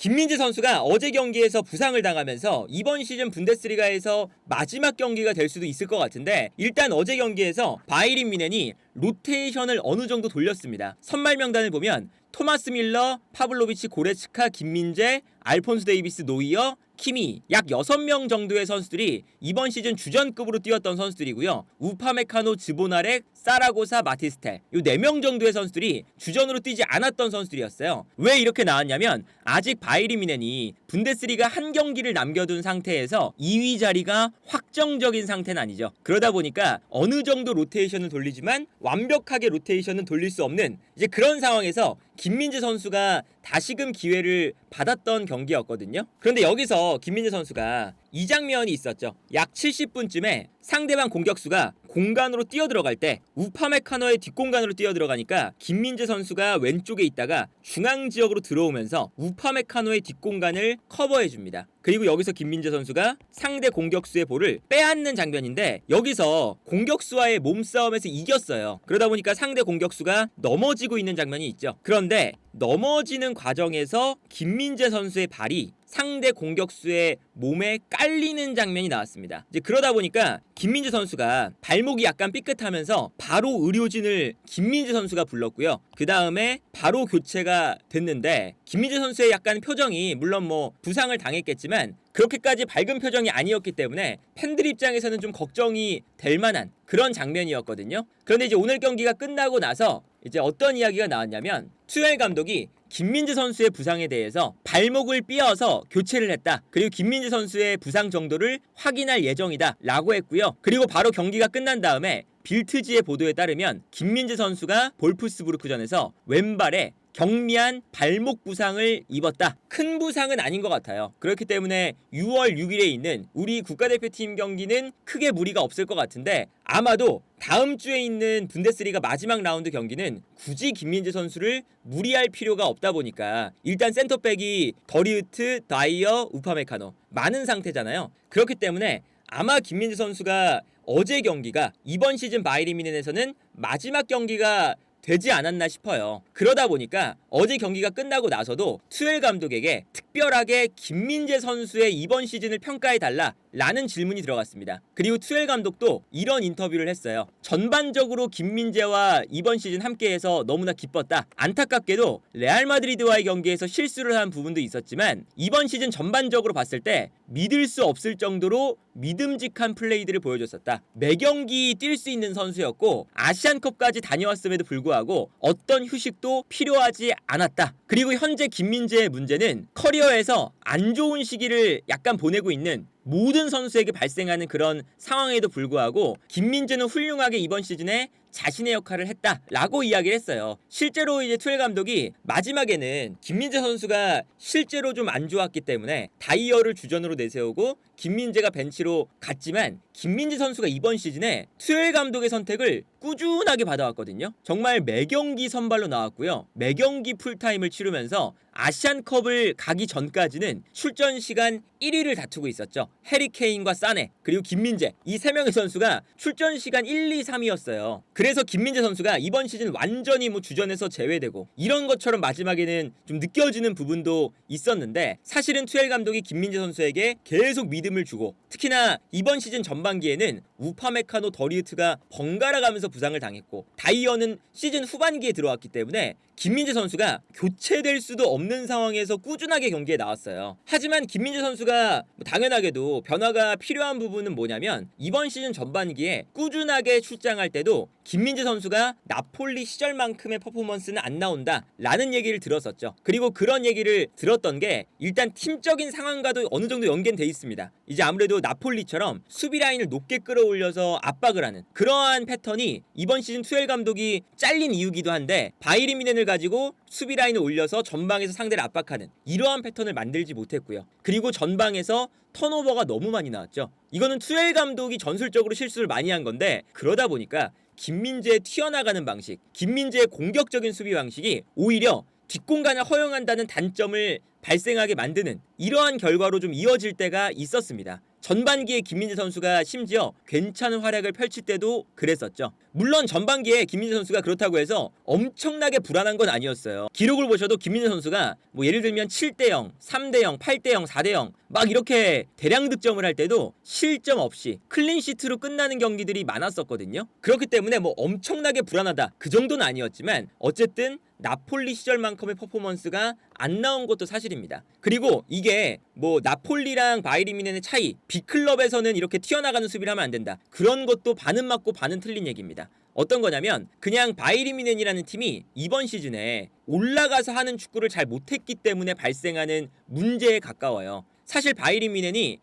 김민재 선수가 어제 경기에서 부상을 당하면서 이번 시즌 분데스리가에서 마지막 경기가 될 수도 있을 것 같은데, 일단 어제 경기에서 바이린 미넨이 로테이션을 어느 정도 돌렸습니다. 선발 명단을 보면 토마스 밀러, 파블로비치, 고레츠카, 김민재, 알폰스 데이비스, 노이어, 키미, 약 6명 정도의 선수들이 이번 시즌 주전급으로 뛰었던 선수들이고요. 우파메카노, 즈보나렉, 사라고사, 마티스텔, 이 4명 정도의 선수들이 주전으로 뛰지 않았던 선수들이었어요. 왜 이렇게 나왔냐면 아직 바이에른 뮌헨이 분데스리가 한 경기를 남겨둔 상태에서 2위 자리가 확정적인 상태는 아니죠. 그러다 보니까 어느 정도 로테이션을 돌리지만 완벽하게 로테이션은 돌릴 수 없는 이제 그런 상황에서 김민재 선수가 다시금 기회를 받았던 경기였거든요. 그런데 여기서 김민재 선수가 이 장면이 있었죠. 약 70분쯤에 상대방 공격수가 공간으로 뛰어들어갈 때 우파메카노의 뒷공간으로 뛰어들어가니까 김민재 선수가 왼쪽에 있다가 중앙지역으로 들어오면서 우파메카노의 뒷공간을 커버해줍니다. 그리고 여기서 김민재 선수가 상대 공격수의 볼을 빼앗는 장면인데, 여기서 공격수와의 몸싸움에서 이겼어요. 그러다 보니까 상대 공격수가 넘어지고 있는 장면이 있죠. 그런데 넘어지는 과정에서 김민재 선수의 발이 상대 공격수의 몸에 깔리는 장면이 나왔습니다. 이제 그러다 보니까 김민재 선수가 발목이 약간 삐끗하면서 바로 의료진을 김민재 선수가 불렀고요. 그 다음에 바로 교체가 됐는데, 김민재 선수의 약간 표정이 물론 뭐 부상을 당했겠지만 그렇게까지 밝은 표정이 아니었기 때문에 팬들 입장에서는 좀 걱정이 될 만한 그런 장면이었거든요. 그런데 이제 오늘 경기가 끝나고 나서 이제 어떤 이야기가 나왔냐면, 투엘 감독이 김민재 선수의 부상에 대해서 발목을 삐어서 교체를 했다. 그리고 김민재 선수의 부상 정도를 확인할 예정이다 라고 했고요. 그리고 바로 경기가 끝난 다음에 빌트지의 보도에 따르면 김민재 선수가 볼프스부르크전에서 왼발에 경미한 발목 부상을 입었다. 큰 부상은 아닌 것 같아요. 그렇기 때문에 6월 6일에 있는 우리 국가대표팀 경기는 크게 무리가 없을 것 같은데, 아마도 다음 주에 있는 분데스리가 마지막 라운드 경기는 굳이 김민재 선수를 무리할 필요가 없다 보니까 일단 센터백이 더리우트, 다이어, 우파메카노 많은 상태잖아요. 그렇기 때문에 아마 김민재 선수가 어제 경기가 이번 시즌 바이에른 뮌헨에서는 마지막 경기가 되지 않았나 싶어요. 그러다 보니까 어제 경기가 끝나고 나서도 투엘 감독에게 특별하게 김민재 선수의 이번 시즌을 평가해달라 라는 질문이 들어갔습니다. 그리고 투엘 감독도 이런 인터뷰를 했어요. 전반적으로 김민재와 이번 시즌 함께해서 너무나 기뻤다. 안타깝게도 레알 마드리드와의 경기에서 실수를 한 부분도 있었지만 이번 시즌 전반적으로 봤을 때 믿을 수 없을 정도로 믿음직한 플레이들을 보여줬었다. 매 경기 뛸 수 있는 선수였고 아시안컵까지 다녀왔음에도 불구하고 어떤 휴식도 필요하지 않았다. 그리고 현재 김민재의 문제는 커리어에서 안 좋은 시기를 약간 보내고 있는 모든 선수에게 발생하는 그런 상황에도 불구하고 김민재는 훌륭하게 이번 시즌에 자신의 역할을 했다라고 이야기를 했어요. 실제로 이제 투엘 감독이 마지막에는 김민재 선수가 실제로 좀 안 좋았기 때문에 다이어를 주전으로 내세우고 김민재가 벤치로 갔지만, 김민재 선수가 이번 시즌에 투엘 감독의 선택을 꾸준하게 받아왔거든요. 정말 매 경기 선발로 나왔고요. 매 경기 풀타임을 치르면서 아시안컵을 가기 전까지는 출전 시간 1위를 다투고 있었죠. 해리 케인과 사네, 그리고 김민재, 이 3명의 선수가 출전 시간 1, 2, 3위였어요. 그래서 김민재 선수가 이번 시즌 완전히 뭐 주전에서 제외되고 이런 것처럼 마지막에는 좀 느껴지는 부분도 있었는데, 사실은 투엘 감독이 김민재 선수에게 계속 믿음을 주고, 특히나 이번 시즌 전반기에는 우파메카노, 더리우트가 번갈아 가면서 부상을 당했고 다이어는 시즌 후반기에 들어왔기 때문에 김민재 선수가 교체될 수도 없는 상황에서 꾸준하게 경기에 나왔어요. 하지만 김민재 선수가 당연하게도 변화가 필요한 부분은 뭐냐면, 이번 시즌 전반기에 꾸준하게 출장할 때도 김민재 선수가 나폴리 시절만큼의 퍼포먼스는 안 나온다 라는 얘기를 들었었죠. 그리고 그런 얘기를 들었던 게 일단 팀적인 상황과도 어느 정도 연계돼 있습니다. 이제 아무래도 나폴리처럼 수비 라인을 높게 끌어올려서 압박을 하는 그러한 패턴이 이번 시즌 투엘 감독이 잘린 이유기도 한데, 바이에른 뮌헨을 가지고 수비 라인을 올려서 전방에서 상대를 압박하는 이러한 패턴을 만들지 못했고요. 그리고 전방에서 턴오버가 너무 많이 나왔죠. 이거는 투엘 감독이 전술적으로 실수를 많이 한 건데, 그러다 보니까 김민재의 튀어나가는 방식, 김민재의 공격적인 수비 방식이 오히려 뒷공간을 허용한다는 단점을 발생하게 만드는 이러한 결과로 좀 이어질 때가 있었습니다. 전반기에 김민재 선수가 심지어 괜찮은 활약을 펼칠 때도 그랬었죠. 물론 전반기에 김민재 선수가 그렇다고 해서 엄청나게 불안한 건 아니었어요. 기록을 보셔도 김민재 선수가 뭐 예를 들면 7대0, 3대0, 8대0, 4대0 막 이렇게 대량 득점을 할 때도 실점 없이 클린시트로 끝나는 경기들이 많았었거든요. 그렇기 때문에 뭐 엄청나게 불안하다 그 정도는 아니었지만 어쨌든 나폴리 시절만큼의 퍼포먼스가 안 나온 것도 사실입니다. 그리고 이게 뭐 나폴리랑 바이에른 뮌헨의 차이, B클럽에서는 이렇게 튀어나가는 수비를 하면 안 된다. 그런 것도 반은 맞고 반은 틀린 얘기입니다. 어떤 거냐면 그냥 바이에른 뮌헨이라는 팀이 이번 시즌에 올라가서 하는 축구를 잘 못했기 때문에 발생하는 문제에 가까워요. 사실 바이에른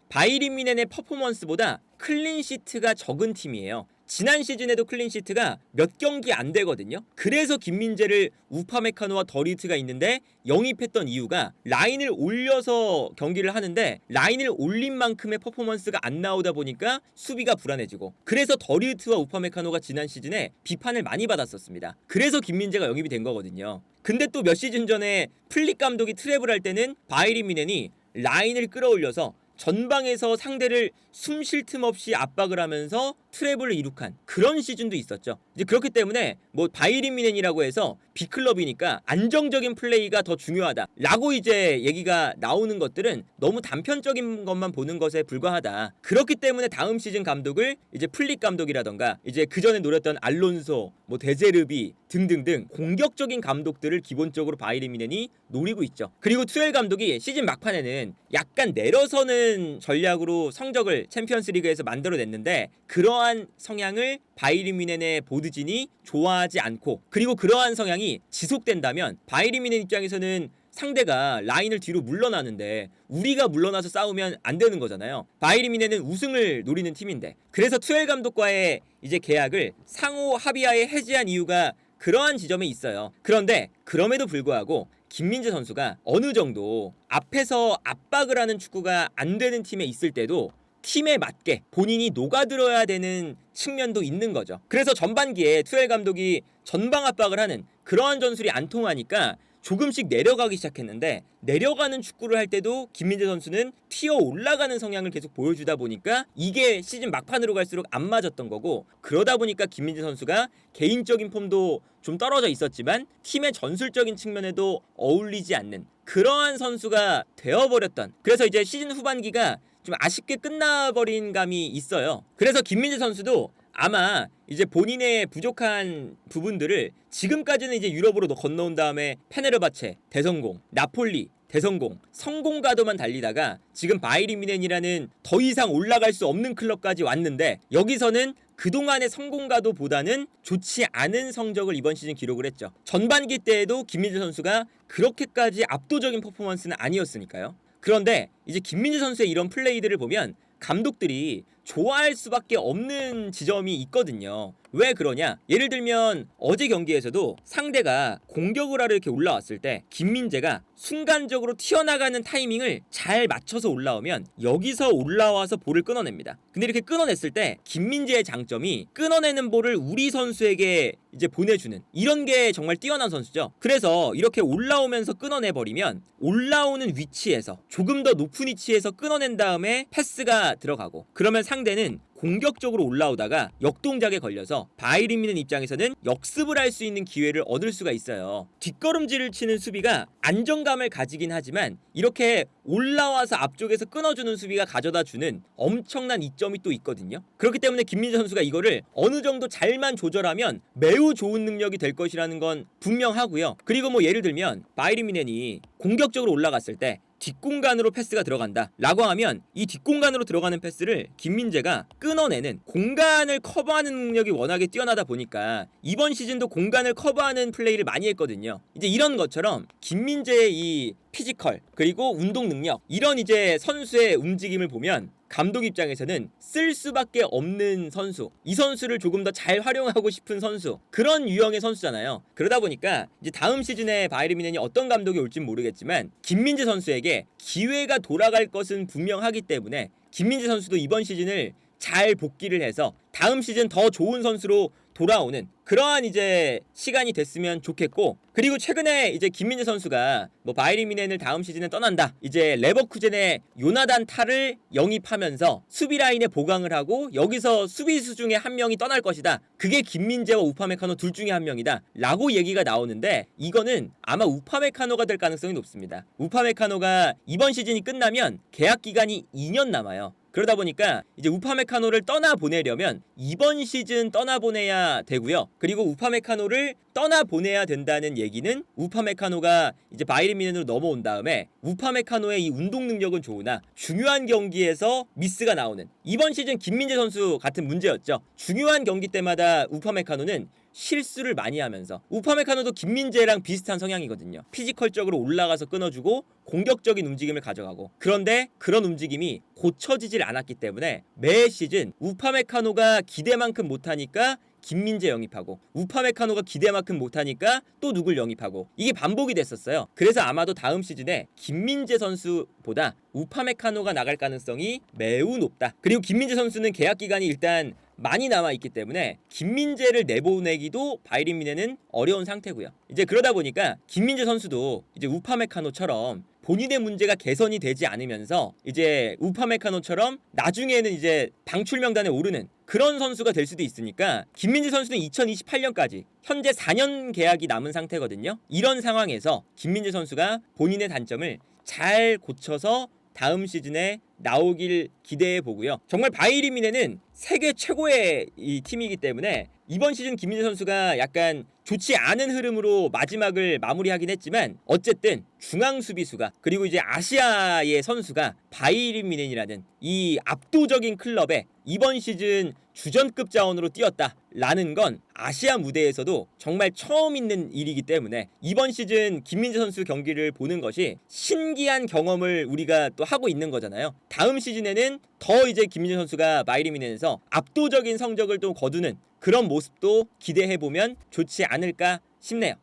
뮌헨의 퍼포먼스보다 클린시트가 적은 팀이에요. 지난 시즌에도 클린시트가 몇 경기 안 되거든요. 그래서 김민재를 우파메카노와 더리트가 있는데 영입했던 이유가 라인을 올려서 경기를 하는데 라인을 올린 만큼의 퍼포먼스가 안 나오다 보니까 수비가 불안해지고 그래서 더리트와 우파메카노가 지난 시즌에 비판을 많이 받았었습니다. 그래서 김민재가 영입이 된 거거든요. 근데 또 몇 시즌 전에 플릭 감독이 트랩을 할 때는 바이에른 뮌헨이 라인을 끌어올려서 전방에서 상대를 숨 쉴 틈 없이 압박을 하면서 트래블을 이룩한 그런 시즌도 있었죠. 이제 그렇기 때문에 뭐 바이에른 뮌헨이라고 해서 B클럽이니까 안정적인 플레이가 더 중요하다라고 이제 얘기가 나오는 것들은 너무 단편적인 것만 보는 것에 불과하다. 그렇기 때문에 다음 시즌 감독을 이제 플릭 감독이라던가 이제 그 전에 노렸던 알론소, 뭐 데제르비 등등등 공격적인 감독들을 기본적으로 바이에른 뮌헨이 노리고 있죠. 그리고 투엘 감독이 시즌 막판에는 약간 내려서는 전략으로 성적을 챔피언스리그에서 만들어냈는데 그러한 성향을 바이에른 뮌헨의 보드진이 좋아하지 않고 그리고 그러한 성향이 지속된다면 바이에른 뮌헨 입장에서는 상대가 라인을 뒤로 물러나는데 우리가 물러나서 싸우면 안 되는 거잖아요. 바이에른 뮌헨은 우승을 노리는 팀인데 그래서 투엘 감독과의 이제 계약을 상호 합의하에 해지한 이유가 그러한 지점에 있어요. 그런데 그럼에도 불구하고 김민재 선수가 어느 정도 앞에서 압박을 하는 축구가 안 되는 팀에 있을 때도 팀에 맞게 본인이 녹아들어야 되는 측면도 있는 거죠. 그래서 전반기에 투엘 감독이 전방 압박을 하는 그러한 전술이 안 통하니까 조금씩 내려가기 시작했는데 내려가는 축구를 할 때도 김민재 선수는 튀어 올라가는 성향을 계속 보여주다 보니까 이게 시즌 막판으로 갈수록 안 맞았던 거고 그러다 보니까 김민재 선수가 개인적인 폼도 좀 떨어져 있었지만 팀의 전술적인 측면에도 어울리지 않는 그러한 선수가 되어버렸던 그래서 이제 시즌 후반기가 좀 아쉽게 끝나버린 감이 있어요. 그래서 김민재 선수도 아마 이제 본인의 부족한 부분들을 지금까지는 이제 유럽으로 건너온 다음에 페네르바체 대성공, 나폴리 대성공, 성공가도만 달리다가 지금 바이에른 뮌헨이라는 더 이상 올라갈 수 없는 클럽까지 왔는데 여기서는 그동안의 성공가도보다는 좋지 않은 성적을 이번 시즌 기록을 했죠. 전반기 때에도 김민재 선수가 그렇게까지 압도적인 퍼포먼스는 아니었으니까요. 그런데 이제 김민재 선수의 이런 플레이들을 보면 감독들이 좋아할 수밖에 없는 지점이 있거든요. 왜 그러냐? 예를 들면 어제 경기에서도 상대가 공격을 하러 이렇게 올라왔을 때 김민재가 순간적으로 튀어나가는 타이밍을 잘 맞춰서 올라오면 여기서 올라와서 볼을 끊어냅니다. 근데 이렇게 끊어냈을 때 김민재의 장점이 끊어내는 볼을 우리 선수에게 이제 보내주는 이런 게 정말 뛰어난 선수죠. 그래서 이렇게 올라오면서 끊어내버리면 올라오는 위치에서 조금 더 높은 위치에서 끊어낸 다음에 패스가 들어가고 그러면 상대는 공격적으로 올라오다가 역동작에 걸려서 바이에른 뮌헨 입장에서는 역습을 할 수 있는 기회를 얻을 수가 있어요. 뒷걸음질을 치는 수비가 안정감을 가지긴 하지만 이렇게 올라와서 앞쪽에서 끊어주는 수비가 가져다주는 엄청난 이점이 또 있거든요. 그렇기 때문에 김민재 선수가 이거를 어느 정도 잘만 조절하면 매우 좋은 능력이 될 것이라는 건 분명하고요. 그리고 뭐 예를 들면 바이에른 뮌헨이 공격적으로 올라갔을 때 뒷공간으로 패스가 들어간다 라고 하면 이 뒷공간으로 들어가는 패스를 김민재가 끊어내는 공간을 커버하는 능력이 워낙에 뛰어나다 보니까 이번 시즌도 공간을 커버하는 플레이를 많이 했거든요. 이제 이런 것처럼 김민재의 이 피지컬 그리고 운동 능력 이런 이제 선수의 움직임을 보면 감독 입장에서는 쓸 수밖에 없는 선수, 이 선수를 조금 더 잘 활용하고 싶은 선수, 그런 유형의 선수잖아요. 그러다 보니까 이제 다음 시즌에 바이에른 뮌헨이 어떤 감독이 올진 모르겠지만 김민재 선수에게 기회가 돌아갈 것은 분명하기 때문에 김민재 선수도 이번 시즌을 잘 복귀를 해서 다음 시즌 더 좋은 선수로 돌아오는 그러한 이제 시간이 됐으면 좋겠고, 그리고 최근에 이제 김민재 선수가 뭐 바이에른 뮌헨을 다음 시즌에 떠난다, 이제 레버쿠젠의 요나단 타를 영입하면서 수비 라인에 보강을 하고 여기서 수비수 중에 한 명이 떠날 것이다, 그게 김민재와 우파메카노 둘 중에 한 명이다 라고 얘기가 나오는데, 이거는 아마 우파메카노가 될 가능성이 높습니다. 우파메카노가 이번 시즌이 끝나면 계약 기간이 2년 남아요. 그러다 보니까 이제 우파메카노를 떠나보내려면 이번 시즌 떠나보내야 되고요. 그리고 우파메카노를 떠나보내야 된다는 얘기는 우파메카노가 이제 바이에른 뮌헨으로 넘어온 다음에 우파메카노의 이 운동 능력은 좋으나 중요한 경기에서 미스가 나오는, 이번 시즌 김민재 선수 같은 문제였죠. 중요한 경기 때마다 우파메카노는 실수를 많이 하면서, 우파메카노도 김민재랑 비슷한 성향이거든요. 피지컬적으로 올라가서 끊어주고 공격적인 움직임을 가져가고, 그런데 그런 움직임이 고쳐지질 않았기 때문에 매 시즌 우파메카노가 기대만큼 못하니까 김민재 영입하고, 우파메카노가 기대만큼 못하니까 또 누굴 영입하고, 이게 반복이 됐었어요. 그래서 아마도 다음 시즌에 김민재 선수보다 우파메카노가 나갈 가능성이 매우 높다. 그리고 김민재 선수는 계약 기간이 일단 많이 남아있기 때문에 김민재를 내보내기도 바이에른 뮌헨은 어려운 상태고요. 이제 그러다 보니까 김민재 선수도 이제 우파메카노처럼 본인의 문제가 개선이 되지 않으면서 이제 우파메카노처럼 나중에는 이제 방출 명단에 오르는 그런 선수가 될 수도 있으니까, 김민재 선수는 2028년까지 현재 4년 계약이 남은 상태거든요. 이런 상황에서 김민재 선수가 본인의 단점을 잘 고쳐서 다음 시즌에 나오길 기대해 보고요. 정말 바이에른 뮌헨은 세계 최고의 이 팀이기 때문에 이번 시즌 김민재 선수가 약간 좋지 않은 흐름으로 마지막을 마무리하긴 했지만, 어쨌든 중앙 수비수가, 그리고 이제 아시아의 선수가 바이에른 뮌헨이라는 이 압도적인 클럽에 이번 시즌 주전급 자원으로 뛰었다라는 건 아시아 무대에서도 정말 처음 있는 일이기 때문에, 이번 시즌 김민재 선수 경기를 보는 것이 신기한 경험을 우리가 또 하고 있는 거잖아요. 다음 시즌에는 더 이제 김민재 선수가 바이에른 뮌헨에서 압도적인 성적을 또 거두는 그런 모습도 기대해보면 좋지 않을까 싶네요.